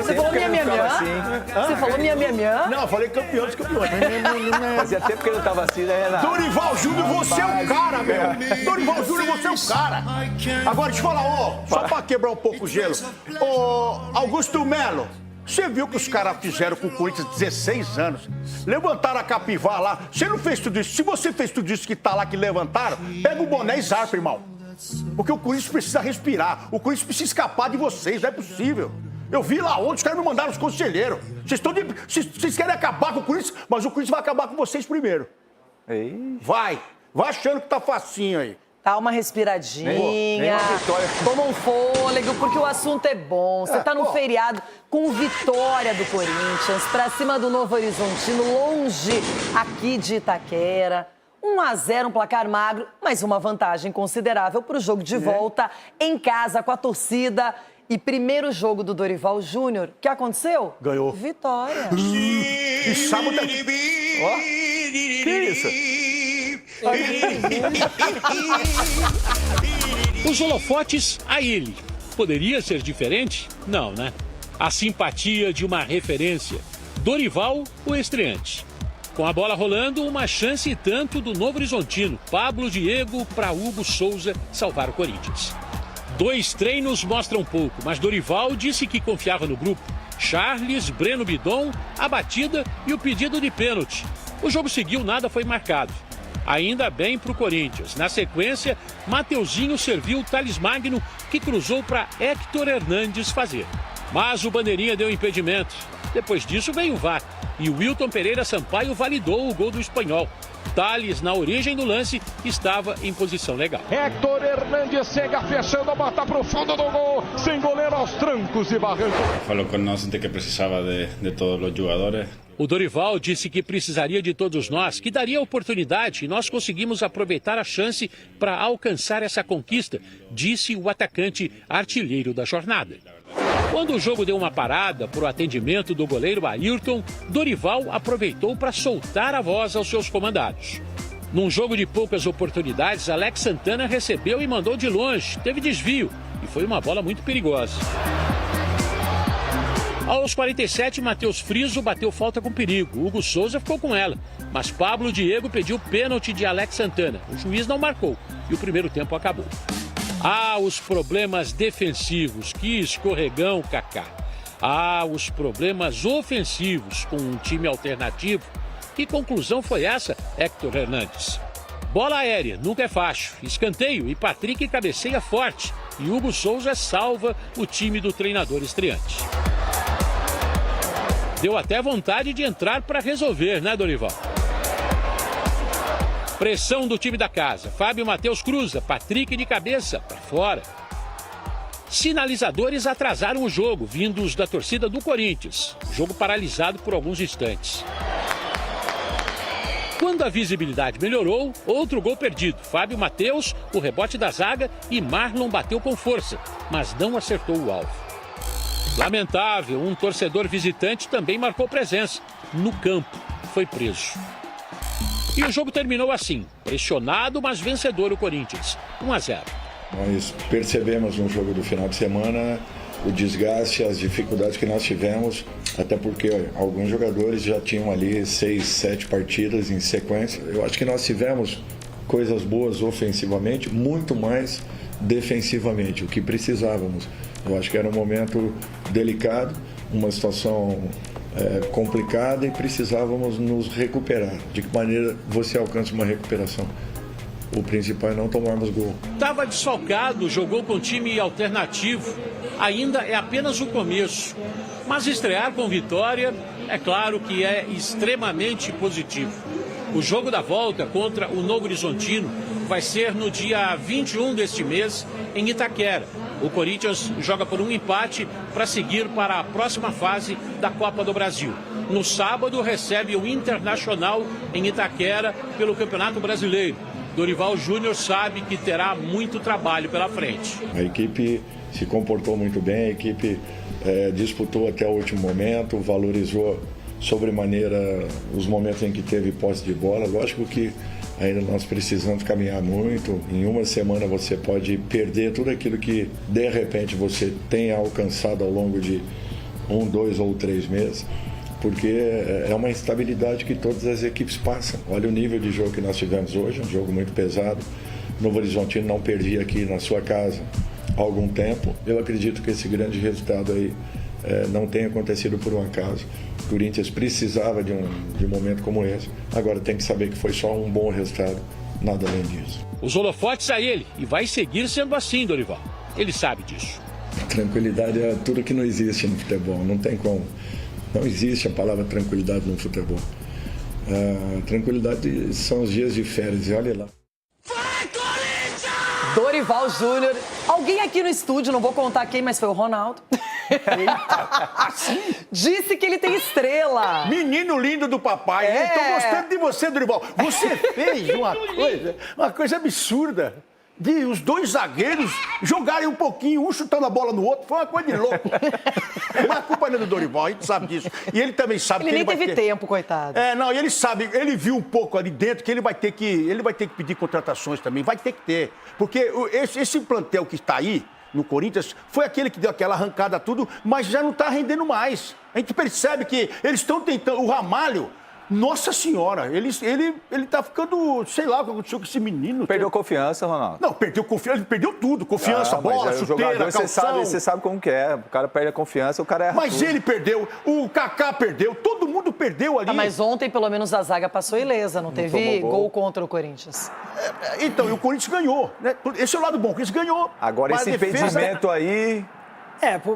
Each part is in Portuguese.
Você falou minha. Você falou minha. Não, eu falei campeão dos campeões. Fazia tempo que ele não tava assim, né, Renato? Dorival Júnior, você é o cara, meu. Dorival Júnior, você é o cara. Agora, deixa eu falar, só pra quebrar um pouco o gelo. Ô, Augusto Melo, você viu que os caras fizeram com o Corinthians 16 anos? Levantaram a Capivá lá. Você não fez tudo isso. Se você fez tudo isso que tá lá, que levantaram, pega o boné e zarpa, irmão. Porque o Corinthians precisa respirar. O Corinthians precisa escapar de vocês. Não é possível. Eu vi lá ontem, os caras me mandaram os conselheiros. Vocês querem acabar com o Corinthians, mas o Corinthians vai acabar com vocês primeiro. Ei. Vai achando que tá facinho aí. Dá uma respiradinha, vitória. toma um fôlego, porque o assunto é bom. Você tá no feriado com vitória do Corinthians, pra cima do Novo Horizontino, longe aqui de Itaquera. 1-0, um placar magro, mas uma vantagem considerável pro jogo de volta, em casa, com a torcida. E primeiro jogo do Dorival Júnior, o que aconteceu? Ganhou. Vitória. E sábado... Ó, que isso? Os holofotes a ele. Poderia ser diferente? Não, né? A simpatia de uma referência. Dorival, o estreante. Com a bola rolando, uma chance e tanto do Novo Horizontino. Pablo Diego para Hugo Souza salvar o Corinthians. 2 treinos mostram pouco, mas Dorival disse que confiava no grupo. Charles, Breno Bidon, a batida e o pedido de pênalti. O jogo seguiu, nada foi marcado. Ainda bem para o Corinthians. Na sequência, Mateuzinho serviu o Thales Magno, que cruzou para Héctor Hernandes fazer. Mas o bandeirinha deu impedimento. Depois disso veio o VAR e o Wilton Pereira Sampaio validou o gol do espanhol. Thales, na origem do lance, estava em posição legal. Héctor Hernandes chega fechando, bota pro fundo do gol, sem goleiro aos trancos e barrancos. Falou com nós que precisava de todos os jogadores. O Dorival disse que precisaria de todos nós, que daria oportunidade e nós conseguimos aproveitar a chance para alcançar essa conquista, disse o atacante artilheiro da jornada. Quando o jogo deu uma parada por o atendimento do goleiro Ayrton, Dorival aproveitou para soltar a voz aos seus comandados. Num jogo de poucas oportunidades, Alex Santana recebeu e mandou de longe, teve desvio e foi uma bola muito perigosa. Aos 47, Matheus Friso bateu falta com perigo. Hugo Souza ficou com ela, mas Pablo Diego pediu pênalti de Alex Santana. O juiz não marcou e o primeiro tempo acabou. Os problemas defensivos, que escorregão, Kaká. Os problemas ofensivos com um time alternativo. Que conclusão foi essa, Héctor Hernandes? Bola aérea, nunca é fácil. Escanteio e Patrick cabeceia forte. E Hugo Souza salva o time do treinador estreante. Deu até vontade de entrar para resolver, né, Dorival? Pressão do time da casa. Fábio Matheus cruza, Patrick de cabeça, para fora. Sinalizadores atrasaram o jogo, vindos da torcida do Corinthians. Jogo paralisado por alguns instantes. Quando a visibilidade melhorou, outro gol perdido. Fábio Matheus, o rebote da zaga e Marlon bateu com força, mas não acertou o alvo. Lamentável, um torcedor visitante também marcou presença. No campo, foi preso. E o jogo terminou assim, pressionado, mas vencedor o Corinthians, 1-0. Nós percebemos no jogo do final de semana o desgaste, as dificuldades que nós tivemos, até porque alguns jogadores já tinham ali 6, 7 partidas em sequência. Eu acho que nós tivemos coisas boas ofensivamente, muito mais defensivamente, o que precisávamos. Eu acho que era um momento delicado, uma situação complicada e precisávamos nos recuperar. De que maneira você alcança uma recuperação? O principal é não tomarmos gol. Estava desfalcado, jogou com time alternativo. Ainda é apenas o começo. Mas estrear com vitória, é claro que é extremamente positivo. O jogo da volta contra o Novo Horizontino vai ser no dia 21 deste mês, em Itaquera. O Corinthians joga por um empate para seguir para a próxima fase da Copa do Brasil. No sábado, recebe o Internacional em Itaquera pelo Campeonato Brasileiro. Dorival Júnior sabe que terá muito trabalho pela frente. A equipe se comportou muito bem, a equipe disputou até o último momento, valorizou sobremaneira os momentos em que teve posse de bola. Lógico que Ainda nós precisamos caminhar muito. Em uma semana você pode perder tudo aquilo que, de repente, você tenha alcançado ao longo de 1, 2 ou 3 meses, porque é uma instabilidade que todas as equipes passam. Olha o nível de jogo que nós tivemos hoje, um jogo muito pesado. Novo Horizontino não perdia aqui na sua casa há algum tempo. Eu acredito que esse grande resultado aí não tenha acontecido por um acaso. O Corinthians precisava de um momento como esse. Agora tem que saber que foi só um bom resultado, nada além disso. Os holofotes a ele, e vai seguir sendo assim, Dorival. Ele sabe disso. Tranquilidade é tudo que não existe no futebol, não tem como. Não existe a palavra tranquilidade no futebol. Tranquilidade são os dias de férias, e olha lá. Dorival Júnior. Alguém aqui no estúdio, não vou contar quem, mas foi o Ronaldo. Disse que ele tem estrela. Menino lindo do papai. Tô gostando de você, Dorival. Você fez uma coisa absurda. De os dois zagueiros jogarem um pouquinho, um chutando a bola no outro. Foi uma coisa de louco. Mas a culpa não é do Dorival, a gente sabe disso. E ele também sabe que Ele ele nem vai teve ter... tempo, coitado. Não, e ele sabe, ele viu um pouco ali dentro que ele vai ter que pedir contratações também. Vai ter que ter. Porque esse plantel que está aí no Corinthians foi aquele que deu aquela arrancada tudo, mas já não está rendendo mais. A gente percebe que eles estão tentando... O Ramalho... Nossa Senhora, ele tá ficando, sei lá o que aconteceu com esse menino. Perdeu confiança, Ronaldo. Não, perdeu confiança, ele perdeu tudo. Confiança, bola, chuteira, calção. Você sabe como que é. O cara perde a confiança, o cara erra Mas tudo. ele perdeu, o Kaká perdeu, todo mundo perdeu ali. Mas ontem, pelo menos, a zaga passou ilesa, não teve gol contra o Corinthians. Então, e o Corinthians ganhou, né? Esse é o lado bom, o Corinthians ganhou. Agora, esse impedimento aí...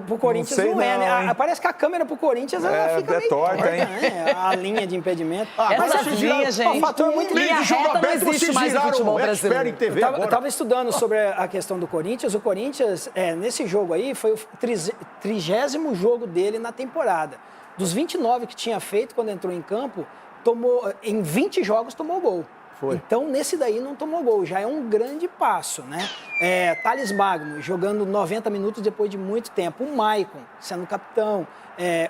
Pro Corinthians não é, né? Parece que a câmera pro Corinthians ela fica meio torta, hein? Né? A linha de impedimento. Essa linha, gente. Um fator muito linha de jogo reta aberto, não existe vocês mais no viraram futebol expert em brasileiro. TV Eu tava estudando sobre a questão do Corinthians. O Corinthians, nesse jogo aí, foi o 30º jogo dele na temporada. Dos 29 que tinha feito quando entrou em campo, em 20 jogos tomou gol. Foi. Então, nesse daí não tomou gol, já é um grande passo, né? Thales Magno jogando 90 minutos depois de muito tempo. O Maicon sendo capitão,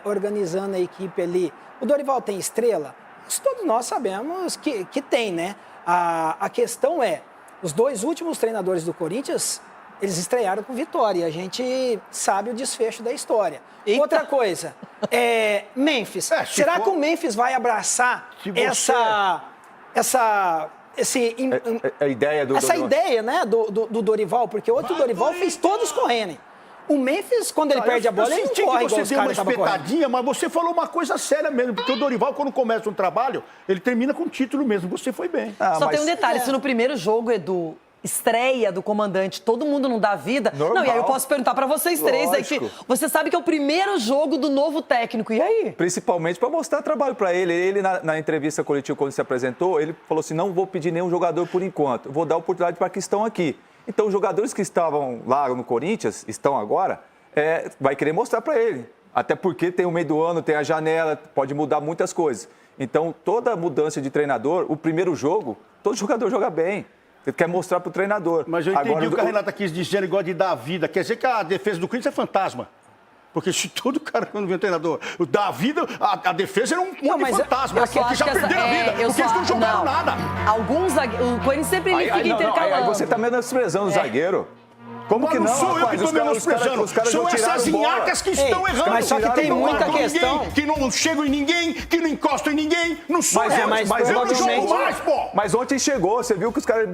organizando a equipe ali. O Dorival tem estrela? Isso todos nós sabemos que tem, né? A questão os dois últimos treinadores do Corinthians, eles estrearam com vitória. A gente sabe o desfecho da históa. Eita. Outra coisa, Memphis. Será que o Memphis vai abraçar essa ideia do essa Dorival. ideia, né, do Dorival, porque outro Dorival fez todos correrem. O Memphis, quando ele perde a bola, ele não corre igual os caras estavam correndo. Mas você falou uma coisa séria mesmo, porque o Dorival, quando começa um trabalho, ele termina com título mesmo. Você foi bem. Só tem um detalhe, se no primeiro jogo, Edu, estreia do comandante, todo mundo não dá vida. Normal. Não, e aí eu posso perguntar pra vocês três aí, que você sabe que é o primeiro jogo do novo técnico, e aí? Principalmente para mostrar trabalho para ele. Ele, na entrevista coletiva, quando se apresentou, ele falou assim, não vou pedir nenhum jogador por enquanto, vou dar oportunidade para que estão aqui. Então, os jogadores que estavam lá no Corinthians, estão agora, vai querer mostrar para ele. Até porque tem o meio do ano, tem a janela, pode mudar muitas coisas. Então, toda mudança de treinador, o primeiro jogo, todo jogador joga bem. Ele quer mostrar pro treinador. Mas eu entendi o que a Renata quis dizer, ele gosta de dar vida. Quer dizer que a defesa do Corinthians é fantasma. Porque se todo cara, quando vem o treinador, dá vida, a defesa era um monte de fantasma. Que já perderam a vida, porque eles não jogaram nada. Alguns zagueiros, o Corinthians sempre fica intercalando. Aí você tá menosprezando o zagueiro. Como que não? Não sou eu que estou menosprezando. São essas inhacas que estão errando. Mas só que tem muita questão. Que não chegam em ninguém, que não encostam em ninguém. Não sou eu. Mas eu não jogo mais, pô. Mas ontem chegou, você viu que os caras...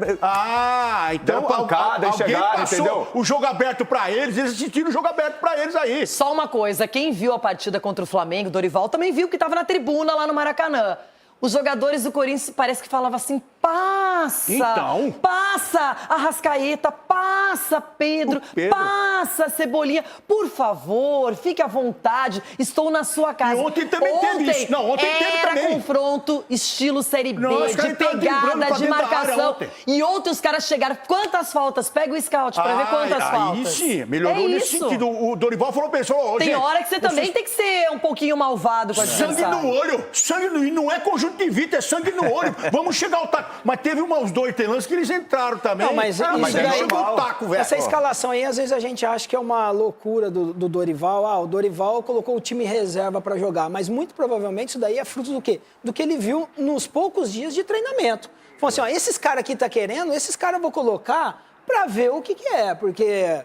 Então pancada e chegaram, entendeu? O jogo aberto pra eles assistiram o jogo aberto pra eles aí. Só uma coisa, quem viu a partida contra o Flamengo, Dorival, também viu que estava na tribuna lá no Maracanã. Os jogadores do Corinthians parece que falavam assim, passa, então. Passa Arrascaeta, passa Pedro, passa Cebolinha. Por favor, fique à vontade, estou na sua casa. E ontem também teve isso. Não, ontem teve também. Era confronto estilo Série B, de pegada, de marcação. E ontem os caras chegaram, quantas faltas? Pega o scout pra ver quantas faltas. Aí sim, melhorou nesse sentido. O Dorival falou pra pessoa... Tem hora que você também tem que ser um pouquinho malvado com a sangue no olho, sangue no... não é conjuntivite, é sangue no olho. Vamos chegar ao taco. Mas teve uns 2 lances que eles entraram também. Não, mas isso mas daí, chegou o taco, velho. essa escalação aí, às vezes a gente acha que é uma loucura do Dorival. O Dorival colocou o time reserva para jogar, mas muito provavelmente isso daí é fruto do quê? Do que ele viu nos poucos dias de treinamento. Falou assim, esses caras aqui tá querendo, esses caras eu vou colocar para ver o que é, porque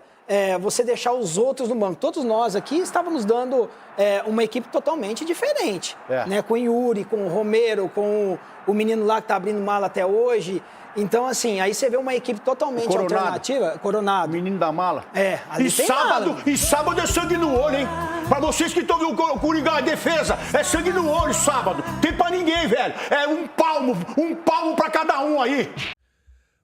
você deixar os outros no banco. Todos nós aqui estávamos dando uma equipe totalmente diferente, né? Com o Yuri, com o Romero, com o menino lá que tá abrindo mala até hoje. Então, assim, aí você vê uma equipe totalmente alternativa. Coronado. Menino da mala. Ali tem mala. E sábado é sangue no olho, hein? Pra vocês que estão vendo o Coringão, a defesa, é sangue no olho sábado. Tem pra ninguém, velho. É um palmo pra cada um aí.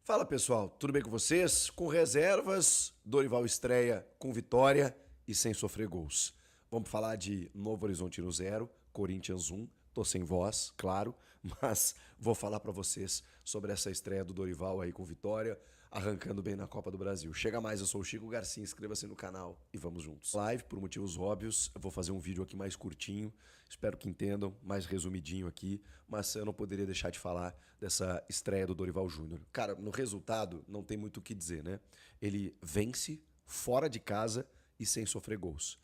Fala pessoal, tudo bem com vocês? Com reservas, Dorival estreia com vitória e sem sofrer gols. Vamos falar de Novo Horizontino 0, Corinthians 1. Tô sem voz, claro, mas vou falar para vocês sobre essa estreia do Dorival aí com vitória, arrancando bem na Copa do Brasil. Chega mais, eu sou o Chico Garcia, inscreva-se no canal e vamos juntos. Live, por motivos óbvios, eu vou fazer um vídeo aqui mais curtinho, espero que entendam, mais resumidinho aqui, mas eu não poderia deixar de falar dessa estreia do Dorival Júnior. Cara, no resultado não tem muito o que dizer, né? Ele vence fora de casa e sem sofrer gols.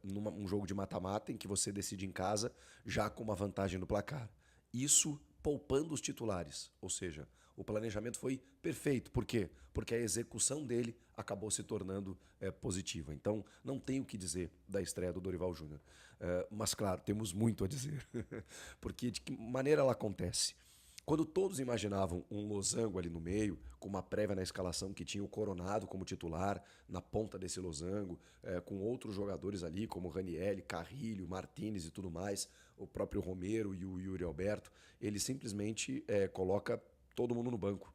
Um jogo de mata-mata em que você decide em casa já com uma vantagem no placar. Isso poupando os titulares, ou seja, o planejamento foi perfeito. Por quê? Porque a execução dele acabou se tornando positiva. Então, não tem o que dizer da estreia do Dorival Júnior. Mas, claro, temos muito a dizer. Porque de que maneira ela acontece? Quando todos imaginavam um losango ali no meio, com uma prévia na escalação que tinha o Coronado como titular, na ponta desse losango, com outros jogadores ali, como Ranieri, Carrilho, Martínez e tudo mais, o próprio Romero e o Yuri Alberto, ele simplesmente coloca todo mundo no banco.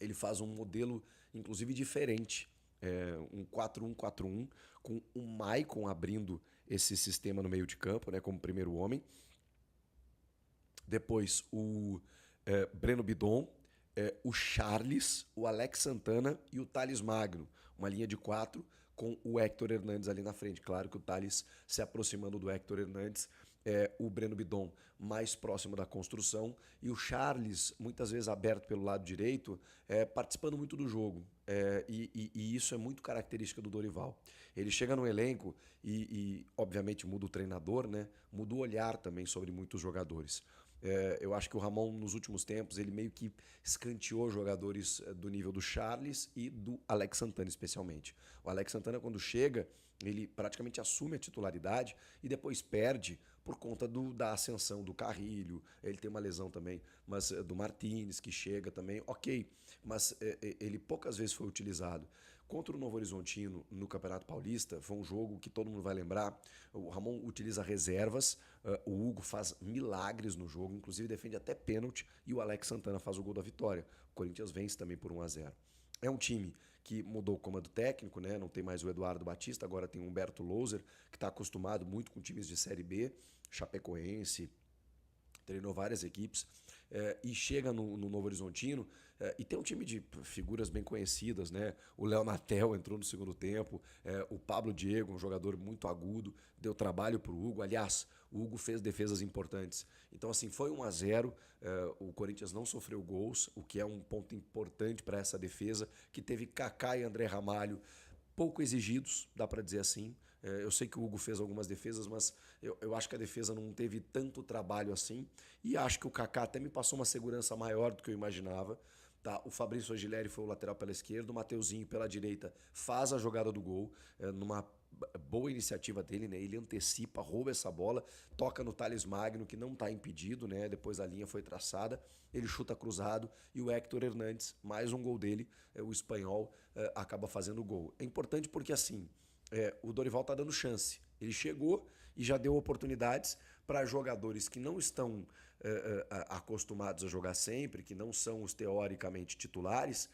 Ele faz um modelo, inclusive, diferente. Um 4-1-4-1, com o Maicon abrindo esse sistema no meio de campo, né, como primeiro homem. Depois o Breno Bidon, o Charles, o Alex Santana e o Thales Magno. Uma linha de 4 com o Héctor Hernandes ali na frente. Claro que o Thales se aproximando do Héctor Hernandes, o Breno Bidon mais próximo da construção e o Charles muitas vezes aberto pelo lado direito, participando muito do jogo. E isso é muito característica do Dorival. Ele chega no elenco e obviamente muda o treinador, né? Muda o olhar também sobre muitos jogadores. Eu acho que o Ramon, nos últimos tempos, ele meio que escanteou jogadores do nível do Charles e do Alex Santana, especialmente. O Alex Santana, quando chega, ele praticamente assume a titularidade e depois perde por conta da ascensão do Carrilho. Ele tem uma lesão também, mas do Martínez, que chega também, ok. Mas ele poucas vezes foi utilizado. Contra o Novo Horizontino no Campeonato Paulista, foi um jogo que todo mundo vai lembrar. O Ramon utiliza reservas, o Hugo faz milagres no jogo, inclusive defende até pênalti, e o Alex Santana faz o gol da vitória. O Corinthians vence também por 1-0. É um time que mudou o comando técnico, né? Não tem mais o Eduardo Batista, agora tem o Humberto Louser, que está acostumado muito com times de Série B, Chapecoense, treinou várias equipes, e chega no Novo Horizontino, e tem um time de figuras bem conhecidas, né? O Léo Natel entrou no segundo tempo, o Pablo Diego, um jogador muito agudo, deu trabalho para o Hugo. Aliás, o Hugo fez defesas importantes. Então, assim, foi 1-0, o Corinthians não sofreu gols, o que é um ponto importante para essa defesa, que teve Kaká e André Ramalho pouco exigidos, dá para dizer assim. Eu sei que o Hugo fez algumas defesas, mas eu acho que a defesa não teve tanto trabalho assim. E acho que o Kaká até me passou uma segurança maior do que eu imaginava. Tá? O Fabrício Aguilera foi o lateral pela esquerda, o Mateuzinho pela direita faz a jogada do gol, numa boa iniciativa dele, né? Ele antecipa, rouba essa bola, toca no Thales Magno, que não está impedido, né? Depois a linha foi traçada, ele chuta cruzado e o Héctor Hernandes, mais um gol dele, o espanhol, acaba fazendo o gol. É importante porque assim, o Dorival está dando chance. Ele chegou e já deu oportunidades para jogadores que não estão acostumados a jogar sempre, que não são os teoricamente titulares,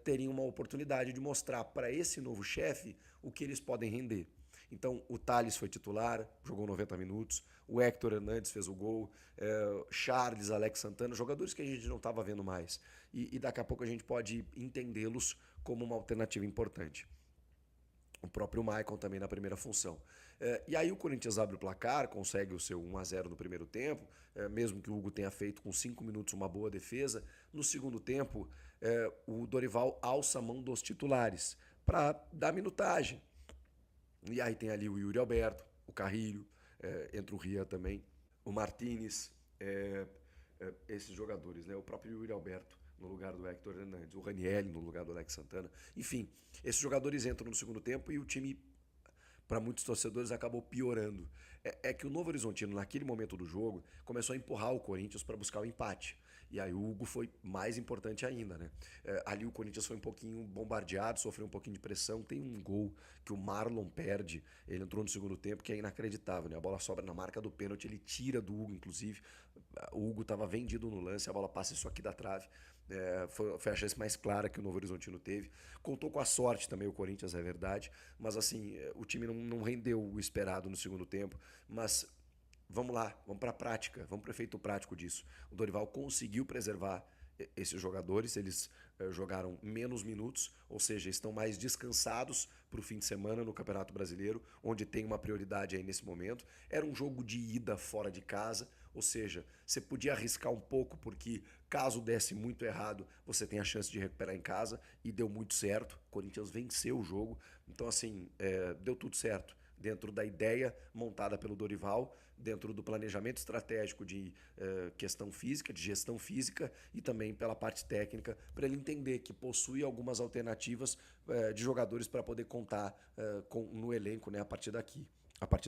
terem uma oportunidade de mostrar para esse novo chefe o que eles podem render. Então, o Thales foi titular, jogou 90 minutos, o Héctor Hernandes fez o gol, Charles, Alex Santana, jogadores que a gente não estava vendo mais. E daqui a pouco a gente pode entendê-los como uma alternativa importante. próprio Maicon também na primeira função. E aí o Corinthians abre o placar, consegue o seu 1-0 no primeiro tempo, mesmo que o Hugo tenha feito com 5 minutos uma boa defesa. No segundo tempo, o Dorival alça a mão dos titulares para dar minutagem. E aí tem ali o Yuri Alberto, o Carrilho, entra o Ria também, o Martínez, esses jogadores, né? O próprio Yuri Alberto no lugar do Héctor Hernandes, o Ranieri no lugar do Alex Santana. Enfim, esses jogadores entram no segundo tempo e o time, para muitos torcedores, acabou piorando. É que o Novo Horizontino, naquele momento do jogo, começou a empurrar o Corinthians para buscar o empate. E aí o Hugo foi mais importante ainda, né? Ali o Corinthians foi um pouquinho bombardeado, sofreu um pouquinho de pressão. Tem um gol que o Marlon perde, ele entrou no segundo tempo, que é inacreditável, né? A bola sobra na marca do pênalti, ele tira do Hugo, inclusive. O Hugo estava vendido no lance, a bola passa isso aqui da trave. Foi a chance mais clara que o Novo Horizontino teve. Contou com a sorte também o Corinthians, é verdade. Mas assim, o time não rendeu o esperado no segundo tempo. Mas vamos lá, vamos para a prática, vamos para o efeito prático disso. O Dorival conseguiu preservar esses jogadores, eles jogaram menos minutos, ou seja, estão mais descansados para o fim de semana no Campeonato Brasileiro, onde tem uma prioridade aí nesse momento. Era um jogo de ida fora de casa, ou seja, você podia arriscar um pouco, porque caso desse muito errado, você tem a chance de recuperar em casa, e deu muito certo. O Corinthians venceu o jogo, então assim, deu tudo certo. Dentro da ideia montada pelo Dorival, dentro do planejamento estratégico de questão física, de gestão física e também pela parte técnica, para ele entender que possui algumas alternativas de jogadores para poder contar no elenco, né, a partir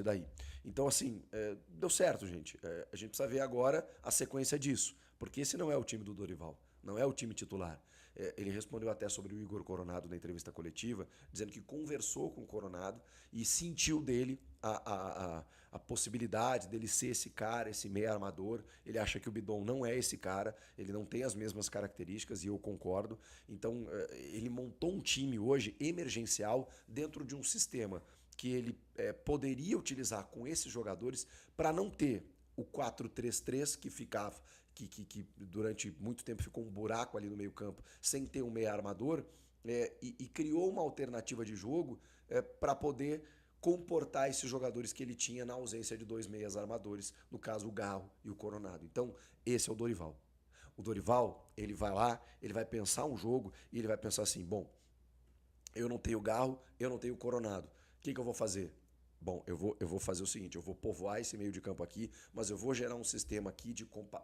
daí. Então, assim, deu certo, gente. A gente precisa ver agora a sequência disso, porque esse não é o time do Dorival, não é o time titular. Ele respondeu até sobre o Igor Coronado na entrevista coletiva, dizendo que conversou com o Coronado e sentiu dele a possibilidade dele ser esse cara, esse meia armador. Ele acha que o Bidon não é esse cara, ele não tem as mesmas características, e eu concordo. Então, ele montou um time hoje emergencial dentro de um sistema que ele poderia utilizar com esses jogadores para não ter o 4-3-3 que ficava, que durante muito tempo ficou um buraco ali no meio campo, sem ter um meia armador, e criou uma alternativa de jogo para poder comportar esses jogadores que ele tinha na ausência de 2 meias armadores, no caso o Garro e o Coronado. Então, esse é o Dorival. O Dorival, ele vai lá, ele vai pensar um jogo e ele vai pensar assim, bom, eu não tenho Garro, eu não tenho Coronado. O que eu vou fazer? Bom, eu vou fazer o seguinte, eu vou povoar esse meio de campo aqui, mas eu vou gerar um sistema aqui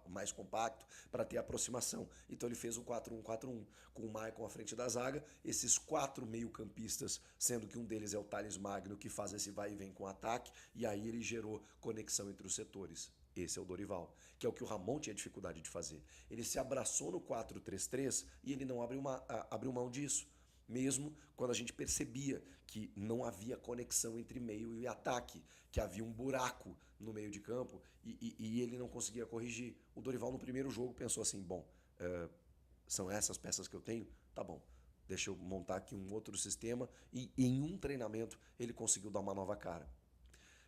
mais compacto para ter aproximação. Então ele fez um 4-1-4-1, com o Maicon à frente da zaga, esses 4 meio-campistas, sendo que um deles é o Thales Magno, que faz esse vai e vem com o ataque, e aí ele gerou conexão entre os setores. Esse é o Dorival, que é o que o Ramon tinha dificuldade de fazer. Ele se abraçou no 4-3-3 e ele não abriu mão disso. Mesmo quando a gente percebia que não havia conexão entre meio e ataque, que havia um buraco no meio de campo e ele não conseguia corrigir. O Dorival no primeiro jogo pensou assim, bom, são essas peças que eu tenho? Tá bom, deixa eu montar aqui um outro sistema, e em um treinamento ele conseguiu dar uma nova cara.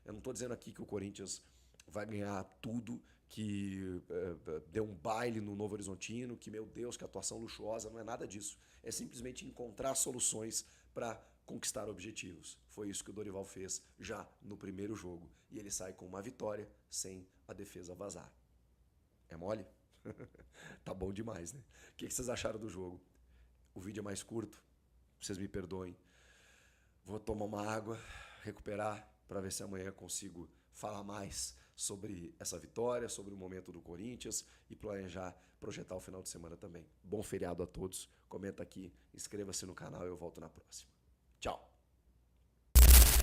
Eu não estou dizendo aqui que o Corinthians vai ganhar tudo, que deu um baile no Novo Horizontino, que, meu Deus, que atuação luxuosa, não é nada disso. É simplesmente encontrar soluções para conquistar objetivos. Foi isso que o Dorival fez já no primeiro jogo. E ele sai com uma vitória sem a defesa vazar. É mole? Tá bom demais, né? O que vocês acharam do jogo? O vídeo é mais curto, vocês me perdoem. Vou tomar uma água, recuperar, para ver se amanhã consigo falar mais sobre essa vitória, sobre o momento do Corinthians e projetar o final de semana também. Bom feriado a todos, comenta aqui, inscreva-se no canal e eu volto na próxima. Tchau!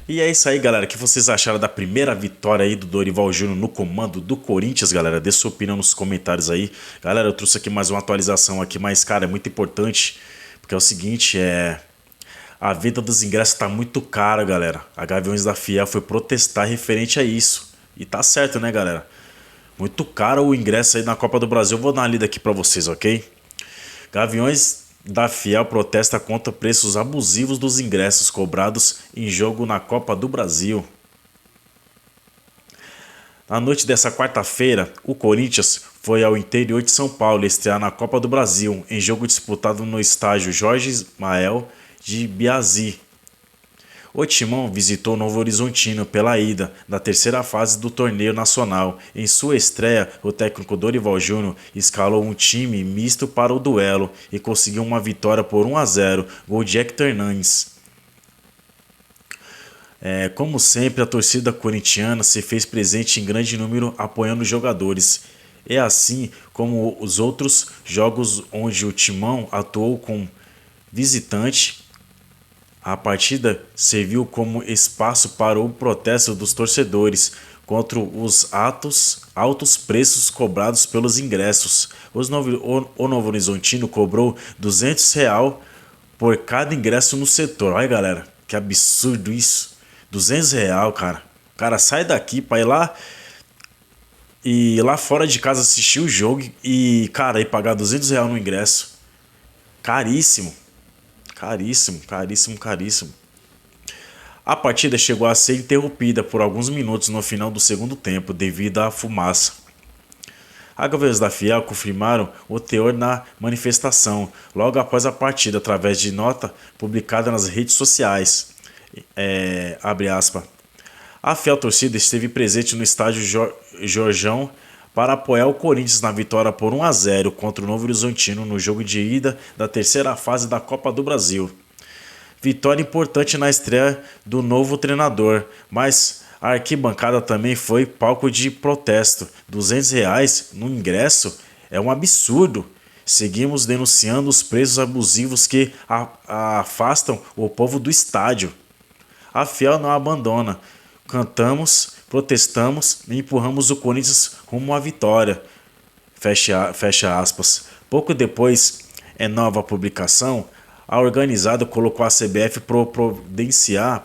E é isso aí, galera. O que vocês acharam da primeira vitória aí do Dorival Júnior no comando do Corinthians, galera? Dê sua opinião nos comentários aí. Galera, eu trouxe aqui mais uma atualização aqui, mas, cara, é muito importante, porque é o seguinte, a venda dos ingressos tá muito cara, galera. A Gaviões da Fiel foi protestar referente a isso. E tá certo, né, galera? Muito caro o ingresso aí na Copa do Brasil. Eu vou dar uma lida aqui pra vocês, ok? Gaviões da Fiel protesta contra preços abusivos dos ingressos cobrados em jogo na Copa do Brasil. Na noite dessa quarta-feira, o Corinthians foi ao interior de São Paulo estrear na Copa do Brasil, em jogo disputado no estádio Jorge Ismael de Biasi. O Timão visitou Novo Horizontino pela ida da terceira fase do torneio nacional. Em sua estreia, o técnico Dorival Júnior escalou um time misto para o duelo e conseguiu uma vitória por 1-0, gol de Hector Hernandes. Como sempre, a torcida corintiana se fez presente em grande número apoiando os jogadores. É assim como os outros jogos onde o Timão atuou com visitante. A partida serviu como espaço para o protesto dos torcedores contra os altos preços cobrados pelos ingressos. O Novo Horizontino cobrou R$200 por cada ingresso no setor. Olha, galera, que absurdo isso. R$200, cara. O cara sai daqui para ir lá e lá fora de casa assistir o jogo e, cara, e pagar R$200 no ingresso. Caríssimo. Caríssimo, caríssimo, caríssimo. A partida chegou a ser interrompida por alguns minutos no final do segundo tempo devido à fumaça. A Gaviões da Fiel confirmaram o teor na manifestação logo após a partida através de nota publicada nas redes sociais. Abre aspas. A fiel torcida esteve presente no estádio Jorjão para apoiar o Corinthians na vitória por 1-0 contra o Novo Horizontino no jogo de ida da terceira fase da Copa do Brasil. Vitória importante na estreia do novo treinador, mas a arquibancada também foi palco de protesto. R$200 no ingresso é um absurdo. Seguimos denunciando os preços abusivos que afastam o povo do estádio. A fiel não abandona. Cantamos, protestamos e empurramos o Corinthians rumo à vitória. Fecha aspas. Pouco depois, em nova publicação, a organizada colocou a CBF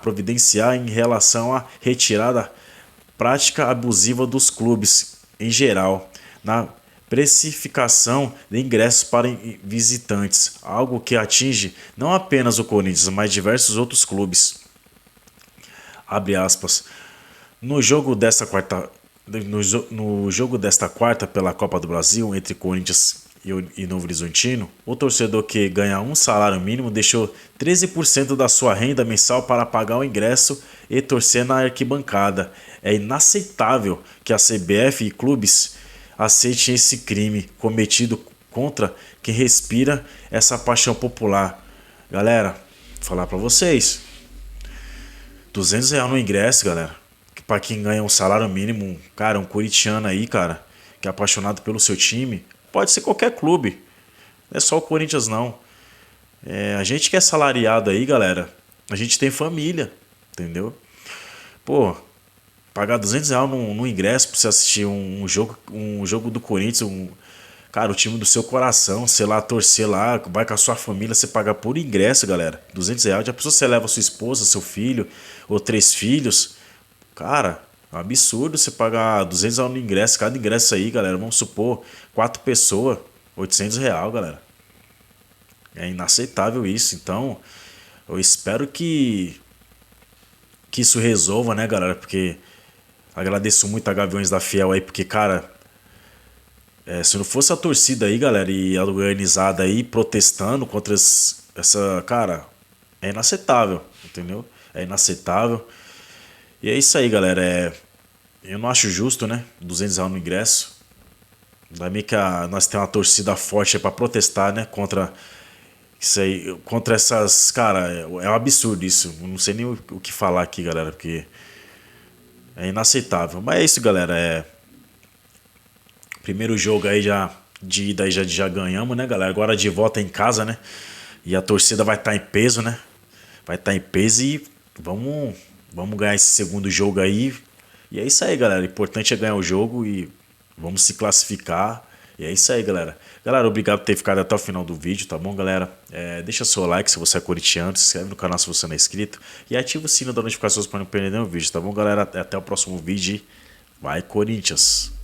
providenciar em relação à retirada prática abusiva dos clubes em geral, na precificação de ingressos para visitantes, algo que atinge não apenas o Corinthians, mas diversos outros clubes. Abre aspas. No jogo desta quarta pela Copa do Brasil entre Corinthians e Novo Horizontino, o torcedor que ganha um salário mínimo deixou 13% da sua renda mensal para pagar o ingresso e torcer na arquibancada. É inaceitável que a CBF e clubes aceitem esse crime cometido contra quem respira essa paixão popular. Galera, vou falar para vocês. R$200 no ingresso, galera. Para quem ganha um salário mínimo, cara, um corintiano aí, cara, que é apaixonado pelo seu time, pode ser qualquer clube. Não é só o Corinthians, não. A gente que é salariado aí, galera, a gente tem família, entendeu? Pô, pagar R$200 no ingresso pra você assistir um jogo do Corinthians, cara, o time do seu coração, sei lá, torcer lá, vai com a sua família, você pagar por ingresso, galera, R$200. Já pensou, você leva sua esposa, seu filho, ou 3 filhos, cara, é um absurdo você pagar R$200 no ingresso, cada ingresso aí, galera, vamos supor, 4 pessoas, R$800, galera. É inaceitável isso, então, eu espero que isso resolva, né, galera, porque agradeço muito a Gaviões da Fiel aí, porque, cara, se não fosse a torcida aí, galera, e a organizada aí protestando contra essa, cara, é inaceitável, entendeu? É inaceitável. E é isso aí, galera. Eu não acho justo, né? R$200 no ingresso. Ainda bem que nós temos uma torcida forte para protestar, né? Contra isso aí, contra essas, cara, é um absurdo isso. Eu não sei nem o que falar aqui, galera, porque é inaceitável. Mas é isso, galera. Primeiro jogo aí de ida aí já ganhamos, né, galera? Agora de volta em casa, né? E a torcida vai estar em peso, né? Vai estar em peso e vamos ganhar esse segundo jogo aí. E é isso aí, galera. O importante é ganhar o jogo e vamos se classificar. E é isso aí, galera. Galera, obrigado por ter ficado até o final do vídeo, tá bom, galera? Deixa seu like se você é corintiano, se inscreve no canal se você não é inscrito e ativa o sino das notificações para não perder nenhum vídeo, tá bom, galera? Até o próximo vídeo. Vai, Corinthians!